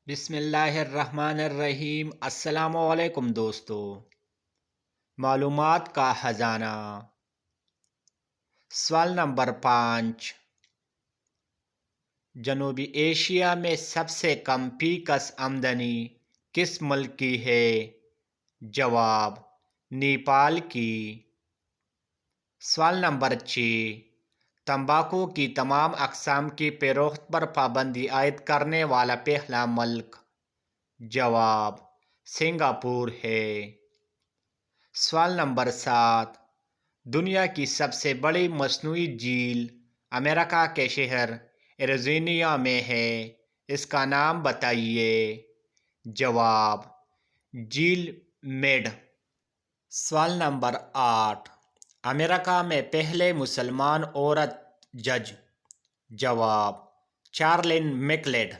بسم اللہ الرحمن الرحیم۔ السلام علیکم دوستو۔ معلومات کا خزانہ۔ سوال نمبر 5۔ جنوبی ایشیا میں سب سے کم فی کس آمدنی کس ملک کی ہے؟ جواب: نیپال کی۔ سوال نمبر 6۔ تمباکو کی تمام اقسام کی فروخت پر پابندی عائد کرنے والا پہلا ملک؟ جواب: سنگاپور ہے۔ سوال نمبر 7۔ دنیا کی سب سے بڑی مصنوعی جھیل امریکہ کے شہر ایریزونا میں ہے، اس کا نام بتائیے۔ جواب: جھیل میڈ۔ سوال نمبر 8۔ امریکہ میں پہلے مسلمان عورت جج؟ جواب: چارلین میکلیڈ۔